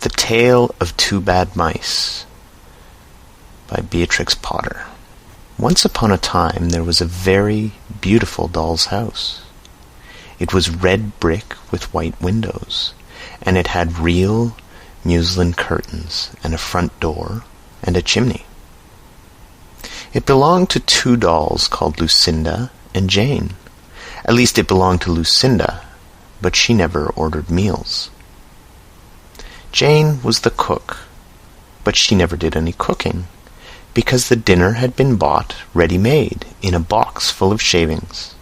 The Tale of Two Bad Mice by Beatrix Potter. Once upon a time there was a very beautiful doll's house. It was red brick with white windows, and it had real muslin curtains and a front door and a chimney. It belonged to two dolls called Lucinda and Jane. At least it belonged to Lucinda, but she never ordered meals. Jane was the cook, but she never did any cooking, because the dinner had been bought ready-made in a box full of shavings.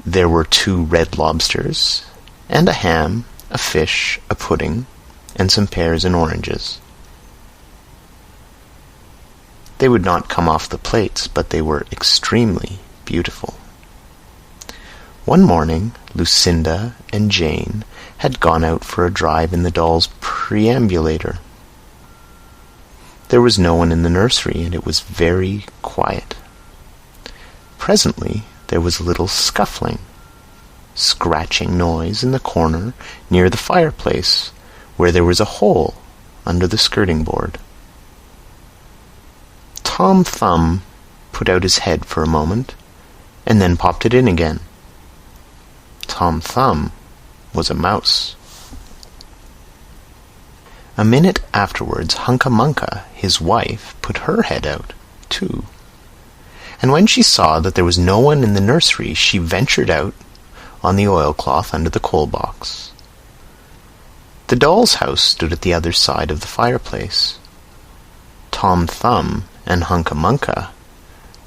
There were 2 red lobsters, and a ham, a fish, a pudding, and some pears and oranges. They would not come off the plates, but they were extremely beautiful. One morning, Lucinda and Jane had gone out for a drive in the doll's perambulator. There was no one in the nursery, and it was very quiet. Presently, there was a little scuffling, scratching noise in the corner near the fireplace, where there was a hole under the skirting board. Tom Thumb put out his head for a moment, and then popped it in again. Tom Thumb was a mouse. A minute afterwards, Hunca-Munca, his wife, put her head out, too. And when she saw that there was no one in the nursery, she ventured out on the oilcloth under the coal box. The doll's house stood at the other side of the fireplace. Tom Thumb and Hunca-Munca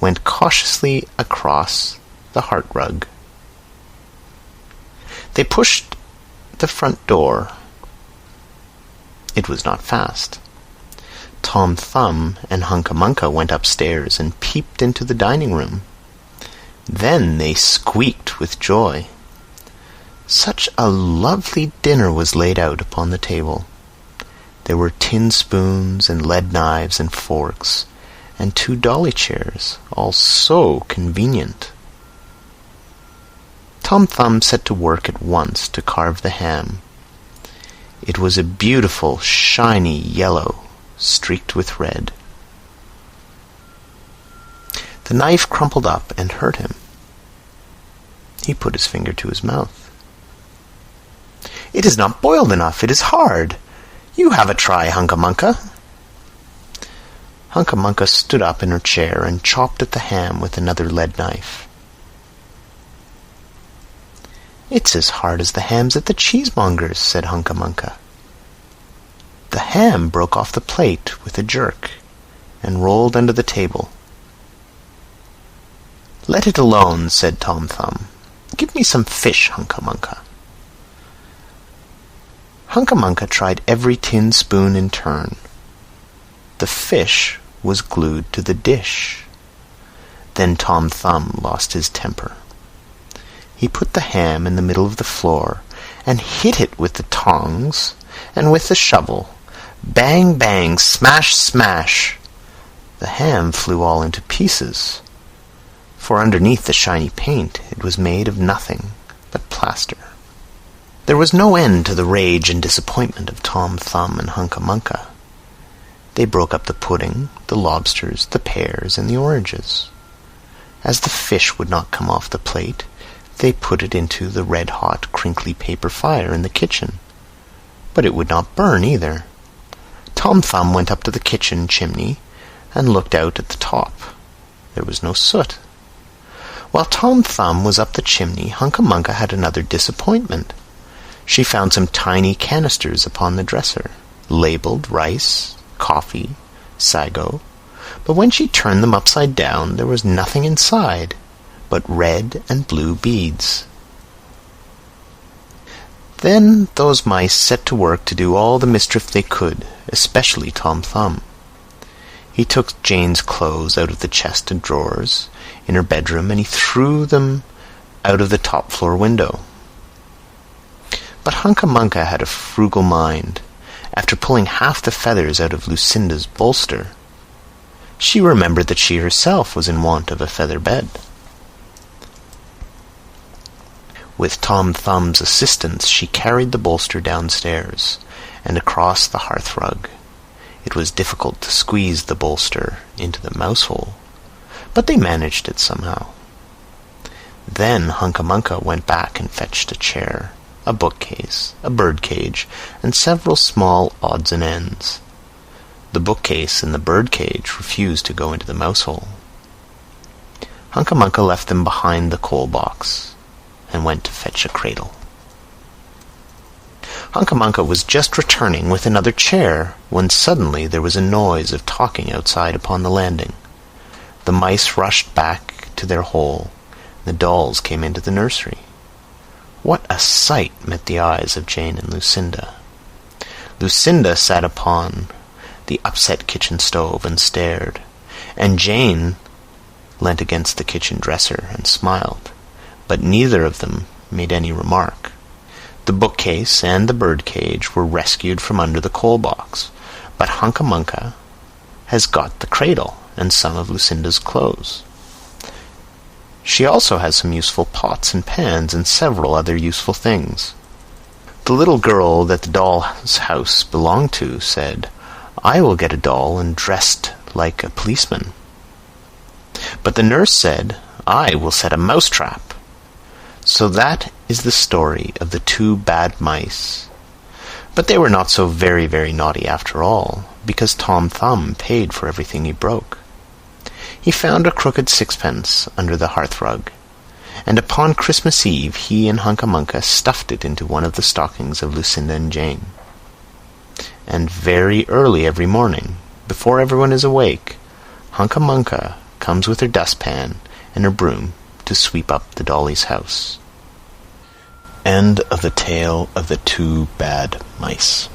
went cautiously across the hearthrug. They pushed the front door. It was not fast. Tom Thumb and Hunca-Munca went upstairs and peeped into the dining room. Then they squeaked with joy. Such a lovely dinner was laid out upon the table. There were tin spoons and lead knives and forks, and 2 dolly chairs, all so convenient. Tom Thumb set to work at once to carve the ham. It was a beautiful, shiny yellow, streaked with red. The knife crumpled up and hurt him. He put his finger to his mouth. "It is not boiled enough. It is hard. You have a try, Hunca-Munca." Hunca-Munca stood up in her chair and chopped at the ham with another lead knife. "It's as hard as the hams at the cheesemonger's," said Hunca-Munca. The ham broke off the plate with a jerk and rolled under the table. "Let it alone," said Tom Thumb. "Give me some fish, Hunca-Munca." Hunca-Munca tried every tin spoon in turn. The fish was glued to the dish. Then Tom Thumb lost his temper. He put the ham in the middle of the floor and hit it with the tongs and with the shovel. Bang, bang, smash, smash. The ham flew all into pieces, for underneath the shiny paint it was made of nothing but plaster. There was no end to the rage and disappointment of Tom Thumb and Hunca-Munca. They broke up the pudding, the lobsters, the pears, and the oranges. As the fish would not come off the plate, they put it into the red-hot, crinkly paper fire in the kitchen. But it would not burn either. Tom Thumb went up to the kitchen chimney and looked out at the top. There was no soot. While Tom Thumb was up the chimney, Hunca-Munca had another disappointment. She found some tiny canisters upon the dresser, labeled rice, coffee, sago, but when she turned them upside down, there was nothing inside but red and blue beads. Then those mice set to work to do all the mischief they could, especially Tom Thumb. He took Jane's clothes out of the chest and drawers in her bedroom, and he threw them out of the top-floor window. But Hunca-Munca had a frugal mind. After pulling half the feathers out of Lucinda's bolster, she remembered that she herself was in want of a feather bed. With Tom Thumb's assistance, she carried the bolster downstairs and across the hearthrug. It was difficult to squeeze the bolster into the mouse-hole, but they managed it somehow. Then Hunca-Munca went back and fetched a chair, a bookcase, a birdcage, and several small odds and ends. The bookcase and the birdcage refused to go into the mouse-hole. Hunca-Munca left them behind the coal box and went to fetch a cradle. Hunca-Munca was just returning with another chair when suddenly there was a noise of talking outside upon the landing. The mice rushed back to their hole. The dolls came into the nursery. What a sight met the eyes of Jane and Lucinda! Lucinda sat upon the upset kitchen stove and stared, and Jane leant against the kitchen dresser and smiled, but neither of them made any remark. The bookcase and the birdcage were rescued from under the coal box, but Hunca-Munca has got the cradle and some of Lucinda's clothes. She also has some useful pots and pans and several other useful things. The little girl that the doll's house belonged to said, "I will get a doll and dressed like a policeman." But the nurse said, "I will set a mousetrap." So that is the story of the two bad mice. But they were not so very, very naughty after all, because Tom Thumb paid for everything he broke. He found a crooked sixpence under the hearthrug, and upon Christmas Eve he and Hunca-Munca stuffed it into one of the stockings of Lucinda and Jane. And very early every morning, before everyone is awake, Hunca-Munca comes with her dustpan and her broom to sweep up the dolly's house. End of the tale of the two bad mice.